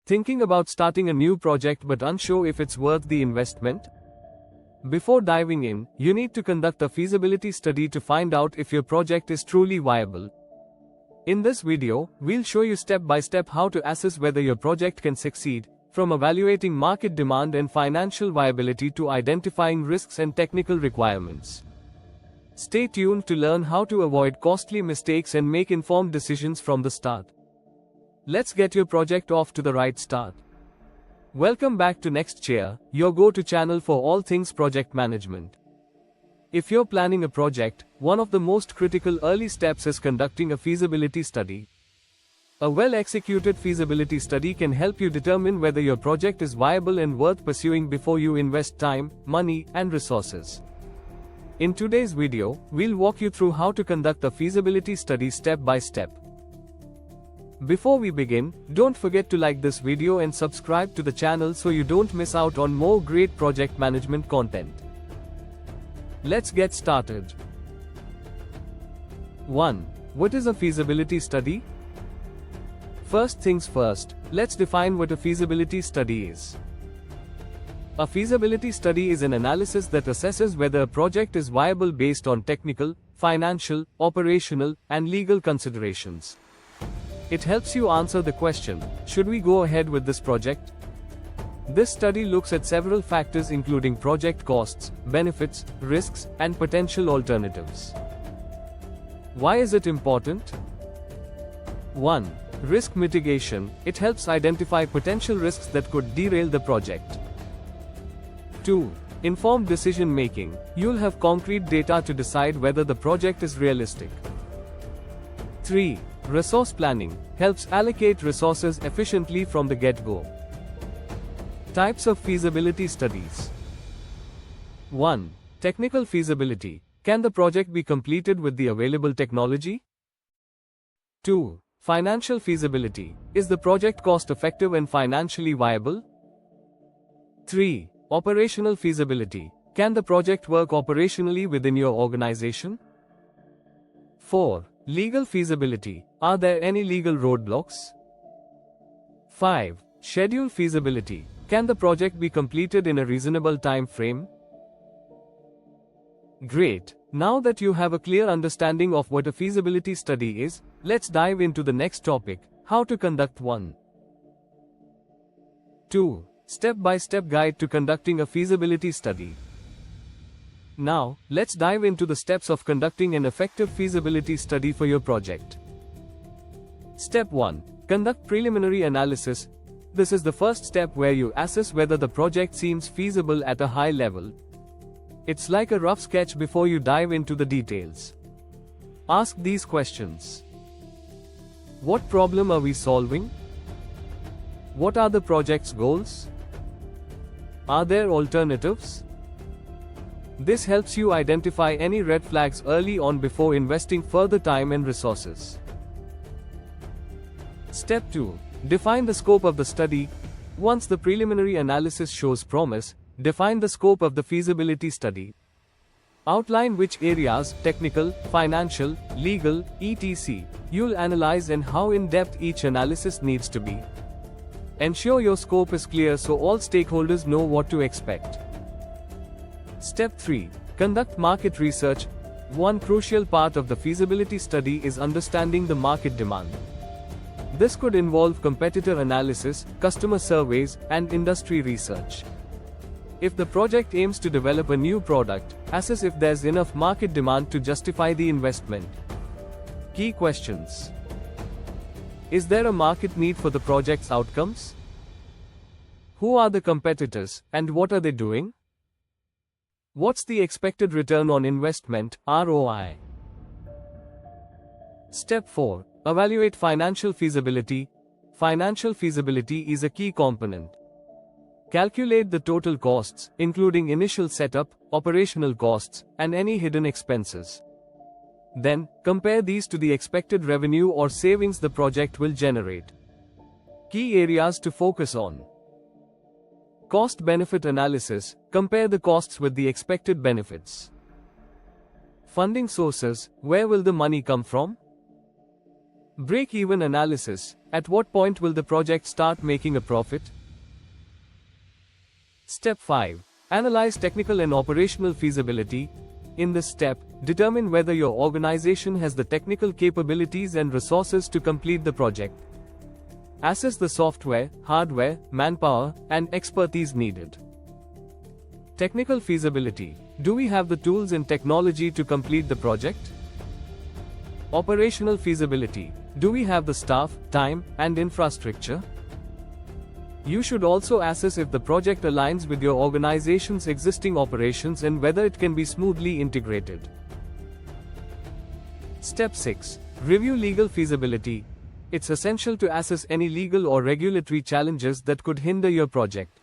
Thinking about starting a new project but unsure if it's worth the investment? Before diving in, you need to conduct a feasibility study to find out if your project is truly viable. In this video, we'll show you step by step how to assess whether your project can succeed, from evaluating market demand and financial viability to identifying risks and technical requirements. Stay tuned to learn how to avoid costly mistakes and make informed decisions from the start. Let's get your project off to the right start. Welcome back to Next Chair, your go-to channel for all things project management. If you're planning a project, one of the most critical early steps is conducting a feasibility study. A well-executed feasibility study can help you determine whether your project is viable and worth pursuing before you invest time, money, and resources. In today's video, we'll walk you through how to conduct a feasibility study step by step. Before we begin, don't forget to like this video and subscribe to the channel so you don't miss out on more great project management content. Let's get started. 1. What is a feasibility study? First things first, let's define what a feasibility study is. A feasibility study is an analysis that assesses whether a project is viable based on technical, financial, operational, and legal considerations. It helps you answer the question, should we go ahead with this project? This study looks at several factors including project costs, benefits, risks, and potential alternatives. Why is it important? 1. Risk mitigation. It helps identify potential risks that could derail the project. 2. Informed decision making. You'll have concrete data to decide whether the project is realistic. 3. Resource planning. Helps allocate resources efficiently from the get-go. Types of feasibility studies. 1. Technical feasibility. Can the project be completed with the available technology? 2. Financial feasibility. Is the project cost-effective and financially viable? 3. Operational feasibility. Can the project work operationally within your organization? 4. Legal feasibility. Are there any legal roadblocks? 5. Schedule feasibility. Can the project be completed in a reasonable time frame? Great. Now that you have a clear understanding of what a feasibility study is, let's dive into the next topic, how to conduct one. 2. Step-by-step guide to conducting a feasibility study. Now, let's dive into the steps of conducting an effective feasibility study for your project. Step 1. Conduct preliminary analysis. This is the first step where you assess whether the project seems feasible at a high level. It's like a rough sketch before you dive into the details. Ask these questions. What problem are we solving? What are the project's goals? Are there alternatives? This helps you identify any red flags early on before investing further time and resources. Step 2. Define the scope of the study. Once the preliminary analysis shows promise, define the scope of the feasibility study. Outline which areas, technical, financial, legal, etc., you'll analyze and how in-depth each analysis needs to be. Ensure your scope is clear so all stakeholders know what to expect. Step 3. Conduct market research. One crucial part of the feasibility study is understanding the market demand. This could involve competitor analysis, customer surveys, and industry research. If the project aims to develop a new product, assess if there's enough market demand to justify the investment. Key questions. Is there a market need for the project's outcomes? Who are the competitors, and what are they doing? What's the expected return on investment, ROI? Step 4. Evaluate financial feasibility. Financial feasibility is a key component. Calculate the total costs, including initial setup, operational costs, and any hidden expenses. Then, compare these to the expected revenue or savings the project will generate. Key areas to focus on. Cost-benefit analysis. Compare the costs with the expected benefits. Funding sources. Where will the money come from? Break-even analysis. At what point will the project start making a profit? Step 5. Analyze technical and operational feasibility. In this step, determine whether your organization has the technical capabilities and resources to complete the project. Assess the software, hardware, manpower, and expertise needed. Technical feasibility. Do we have the tools and technology to complete the project? Operational feasibility. Do we have the staff, time, and infrastructure? You should also assess if the project aligns with your organization's existing operations and whether it can be smoothly integrated. Step 6. Review legal feasibility. It's essential to assess any legal or regulatory challenges that could hinder your project.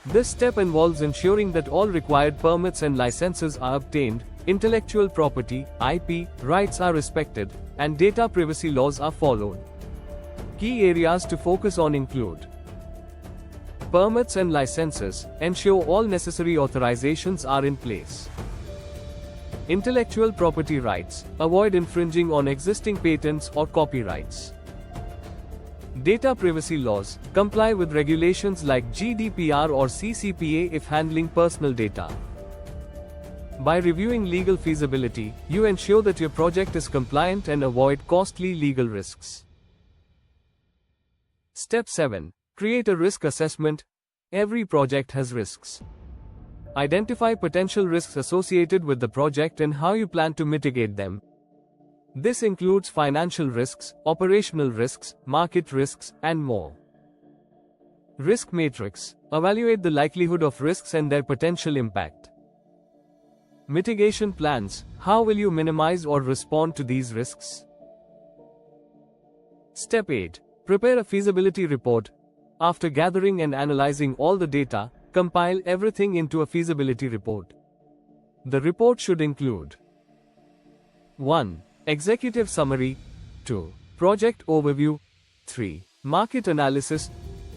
This step involves ensuring that all required permits and licenses are obtained, intellectual property (IP) rights are respected, and data privacy laws are followed. Key areas to focus on include permits and licenses. Ensure all necessary authorizations are in place. Intellectual property rights. Avoid infringing on existing patents or copyrights. Data privacy laws. Comply with regulations like GDPR or CCPA if handling personal data. By reviewing legal feasibility, you ensure that your project is compliant and avoid costly legal risks. Step 7. Create a risk assessment. Every project has risks. Identify potential risks associated with the project and how you plan to mitigate them. This includes financial risks, operational risks, market risks, and more. Risk matrix. Evaluate the likelihood of risks and their potential impact. Mitigation plans. How will you minimize or respond to these risks? Step 8. Prepare a feasibility report. After gathering and analyzing all the data, compile everything into a feasibility report. The report should include 1. Executive summary. 2. Project overview. 3. Market analysis.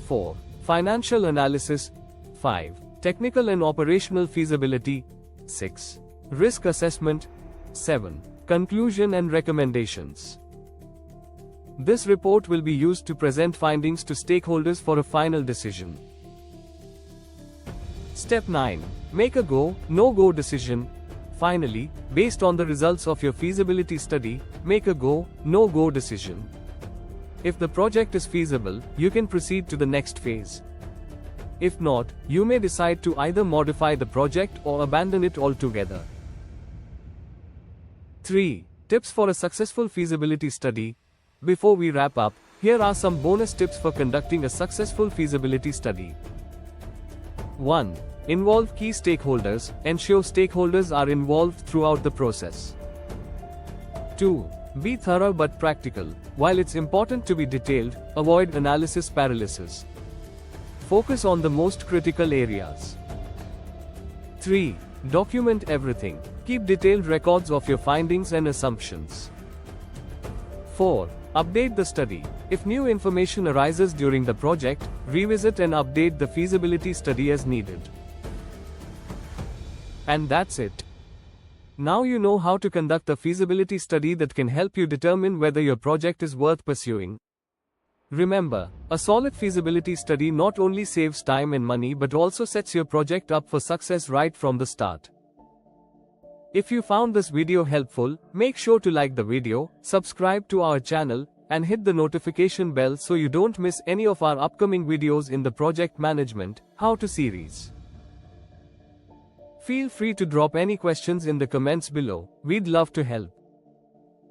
4. Financial analysis. 5. Technical and operational feasibility. 6. Risk assessment. 7. Conclusion and recommendations. This report will be used to present findings to stakeholders for a final decision. Step 9. Make a go, no-go decision. Finally, based on the results of your feasibility study, make a go, no-go decision. If the project is feasible, you can proceed to the next phase. If not, you may decide to either modify the project or abandon it altogether. 3. Tips for a successful feasibility study. Before we wrap up, here are some bonus tips for conducting a successful feasibility study. 1. Involve key stakeholders. Ensure stakeholders are involved throughout the process. 2. Be thorough but practical. While it's important to be detailed, avoid analysis paralysis. Focus on the most critical areas. 3. Document everything. Keep detailed records of your findings and assumptions. 4. Update the study. If new information arises during the project, revisit and update the feasibility study as needed. And that's it. Now you know how to conduct a feasibility study that can help you determine whether your project is worth pursuing. Remember, a solid feasibility study not only saves time and money but also sets your project up for success right from the start. If you found this video helpful, make sure to like the video, subscribe to our channel, and hit the notification bell so you don't miss any of our upcoming videos in the Project Management How To series. Feel free to drop any questions in the comments below, we'd love to help.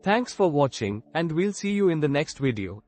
Thanks for watching, and we'll see you in the next video.